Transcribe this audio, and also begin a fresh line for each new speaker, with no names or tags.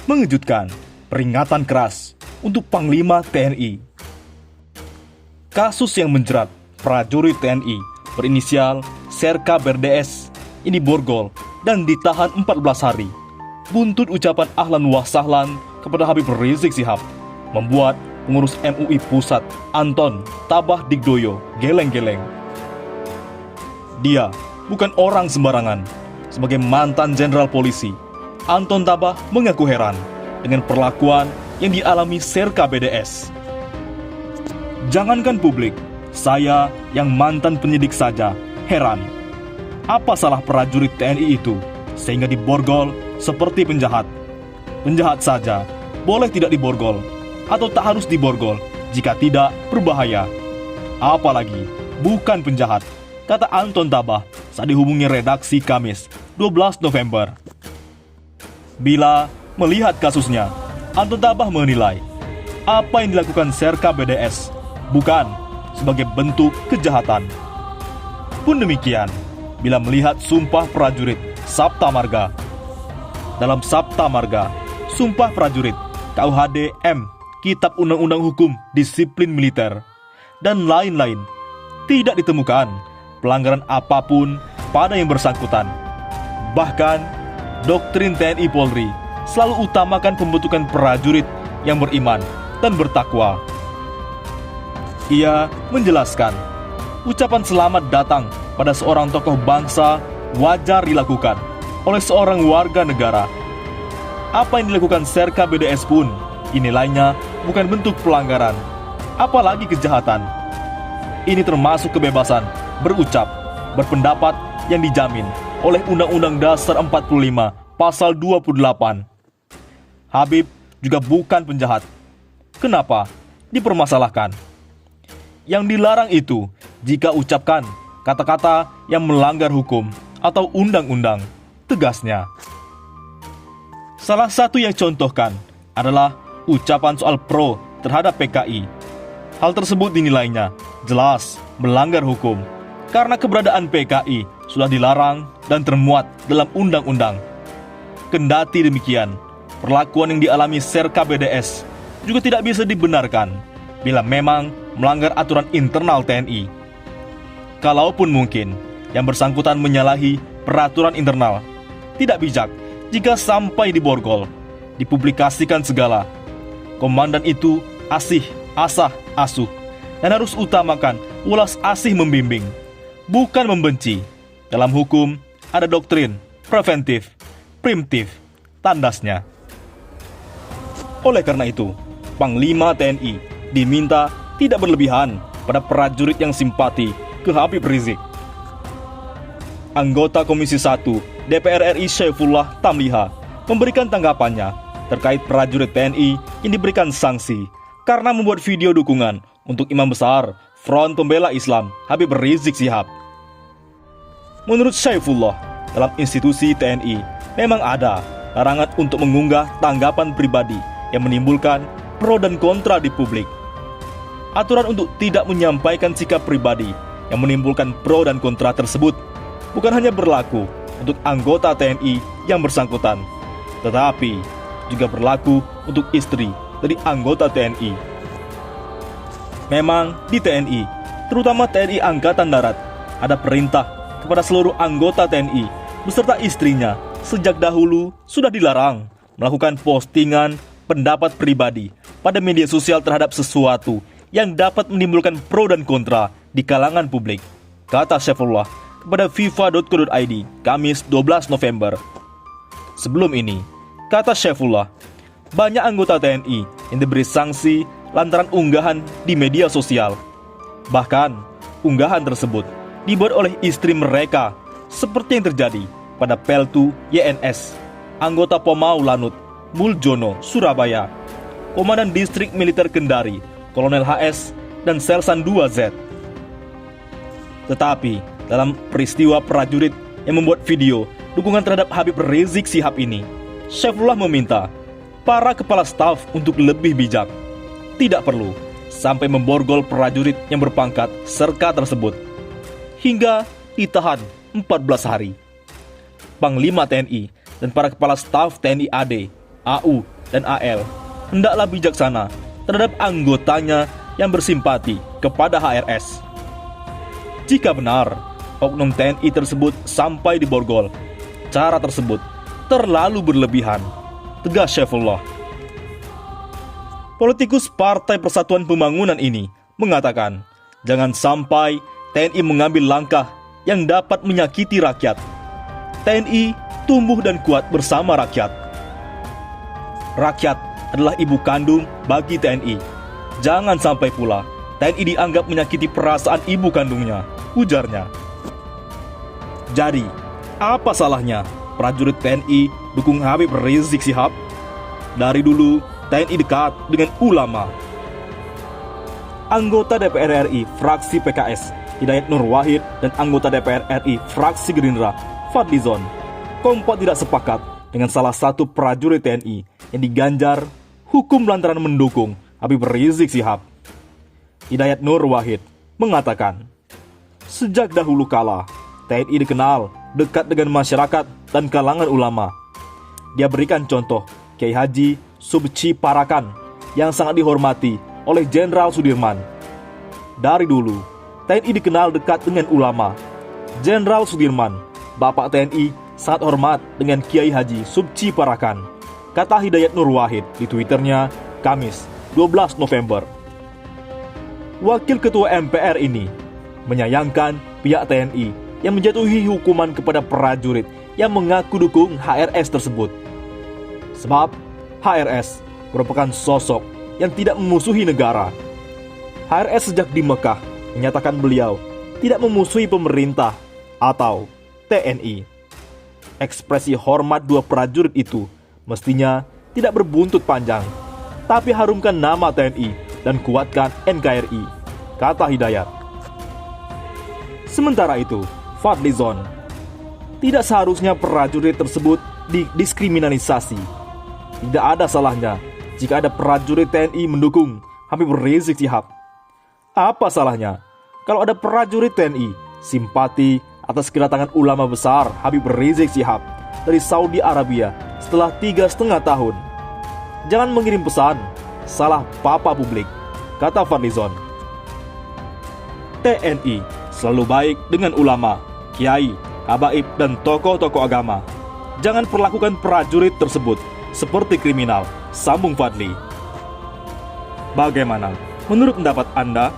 Mengejutkan, peringatan keras untuk Panglima TNI. Kasus yang menjerat prajurit TNI berinisial Serka BRDS ini borgol dan ditahan 14 hari. Buntut ucapan ahlan wa sahlan kepada Habib Rizik Syihab membuat pengurus MUI Pusat Anton Tabah Digdoyo geleng-geleng. Dia bukan orang sembarangan. Sebagai mantan jenderal polisi, Anton Tabah mengaku heran dengan perlakuan yang dialami Serka BDS. Jangankan publik, saya yang mantan penyidik saja heran. Apa salah prajurit TNI itu sehingga diborgol seperti penjahat? Penjahat saja boleh tidak diborgol atau tak harus diborgol jika tidak berbahaya. Apalagi bukan penjahat, kata Anton Tabah saat dihubungi redaksi Kamis 12 November. Bila melihat kasusnya, Anton Tabah menilai apa yang dilakukan Serka BDS bukan sebagai bentuk kejahatan. Pun demikian, bila melihat Sumpah Prajurit Sabta Marga. Dalam Sabta Marga, Sumpah Prajurit KUHD M, Kitab Undang-Undang Hukum Disiplin Militer, dan lain-lain, tidak ditemukan pelanggaran apapun pada yang bersangkutan. Bahkan, doktrin TNI Polri selalu utamakan pembentukan prajurit yang beriman dan bertakwa. Ia menjelaskan, ucapan selamat datang pada seorang tokoh bangsa wajar dilakukan oleh seorang warga negara. Apa yang dilakukan Serka BDS pun dinilainya bukan bentuk pelanggaran, apalagi kejahatan. Ini termasuk kebebasan berucap, berpendapat yang dijamin oleh Undang-Undang Dasar 45 Pasal 28. Habib juga bukan penjahat. Kenapa dipermasalahkan? Yang dilarang itu jika ucapkan kata-kata yang melanggar hukum atau undang-undang, tegasnya. Salah satu yang contohkan adalah ucapan soal pro terhadap PKI. Hal tersebut dinilainya jelas melanggar hukum karena keberadaan PKI sudah dilarang dan termuat dalam undang-undang. Kendati demikian, perlakuan yang dialami Serka BDS juga tidak bisa dibenarkan bila memang melanggar aturan internal TNI. Kalaupun mungkin yang bersangkutan menyalahi peraturan internal, tidak bijak jika sampai diborgol, dipublikasikan segala. Komandan itu asih, asah, asuh, dan harus utamakan ulas asih membimbing, bukan membenci. Dalam hukum ada doktrin preventif, primitif, tandasnya. Oleh karena itu, Panglima TNI diminta tidak berlebihan pada prajurit yang simpati ke Habib Rizik. Anggota Komisi 1 DPR RI Syaifullah Tamliha memberikan tanggapannya terkait prajurit TNI yang diberikan sanksi karena membuat video dukungan untuk Imam Besar Front Pembela Islam Habib Rizik Syihab. Menurut Syaifullah, dalam institusi TNI memang ada larangan untuk mengunggah tanggapan pribadi yang menimbulkan pro dan kontra di publik. Aturan untuk tidak menyampaikan sikap pribadi yang menimbulkan pro dan kontra tersebut bukan hanya berlaku untuk anggota TNI yang bersangkutan, tetapi juga berlaku untuk istri dari anggota TNI. Memang di TNI, terutama TNI Angkatan Darat, ada perintah kepada seluruh anggota TNI beserta istrinya sejak dahulu sudah dilarang melakukan postingan pendapat pribadi pada media sosial terhadap sesuatu yang dapat menimbulkan pro dan kontra di kalangan publik, kata Syaifullah kepada FIFA.co.id Kamis 12 November. Sebelum ini, kata Syaifullah, banyak anggota TNI yang diberi sanksi lantaran unggahan di media sosial. Bahkan, unggahan tersebut dibuat oleh istri mereka, seperti yang terjadi pada Peltu YNS, anggota Pomau Lanut, Muljono, Surabaya, Komandan Distrik Militer Kendari, Kolonel HS, dan Selsan 2Z. Tetapi, dalam peristiwa prajurit yang membuat video dukungan terhadap Habib Rizik Syihab ini, Syaifullah meminta para kepala staf untuk lebih bijak. Tidak perlu sampai memborgol prajurit yang berpangkat Serka tersebut, hingga ditahan 14 hari. Panglima TNI dan para kepala staf TNI AD, AU, dan AL hendaklah bijaksana terhadap anggotanya yang bersimpati kepada HRS. Jika benar oknum TNI tersebut sampai diborgol, cara tersebut terlalu berlebihan, tegas Syaifullah. Politikus Partai Persatuan Pembangunan ini mengatakan, jangan sampai TNI mengambil langkah yang dapat menyakiti rakyat. TNI tumbuh dan kuat bersama rakyat. Rakyat adalah ibu kandung bagi TNI. Jangan sampai pula TNI dianggap menyakiti perasaan ibu kandungnya, ujarnya. Jadi, apa salahnya prajurit TNI dukung Habib Rizik Syihab? Dari dulu, TNI dekat dengan ulama. Anggota DPR RI fraksi PKS Hidayat Nur Wahid dan anggota DPR RI fraksi Gerindra Fadlizon kompak tidak sepakat dengan salah satu prajurit TNI yang diganjar hukum lantaran mendukung Habib Rizik Syihab. Hidayat Nur Wahid mengatakan, sejak dahulu kala TNI dikenal dekat dengan masyarakat dan kalangan ulama. Dia berikan contoh Kiai Haji Subci Parakan yang sangat dihormati oleh Jenderal Sudirman. Dari dulu TNI dikenal dekat dengan ulama. Jenderal Sudirman, Bapak TNI, sangat hormat dengan Kiai Haji Subci Parakan, kata Hidayat Nur Wahid di Twitternya Kamis 12 November. Wakil Ketua MPR ini menyayangkan pihak TNI yang menjatuhi hukuman kepada prajurit yang mengaku dukung HRS tersebut. Sebab HRS merupakan sosok yang tidak memusuhi negara. HRS sejak di Mekah menyatakan beliau tidak memusuhi pemerintah atau TNI. Ekspresi hormat dua prajurit itu mestinya tidak berbuntut panjang, tapi harumkan nama TNI dan kuatkan NKRI, kata Hidayat. Sementara itu, Fadlizon, tidak seharusnya prajurit tersebut didiskriminalisasi. Tidak ada salahnya jika ada prajurit TNI mendukung Habib Rizik Syihab. Apa salahnya kalau ada prajurit TNI simpati atas kedatangan ulama besar Habib Rizik Syihab dari Saudi Arabia setelah 3,5 tahun? Jangan mengirim pesan salah papa publik, kata Fadlizon. TNI selalu baik dengan ulama, kiai, habaib, dan tokoh-tokoh agama. Jangan perlakukan prajurit tersebut seperti kriminal, sambung Fadli. Bagaimana menurut pendapat Anda?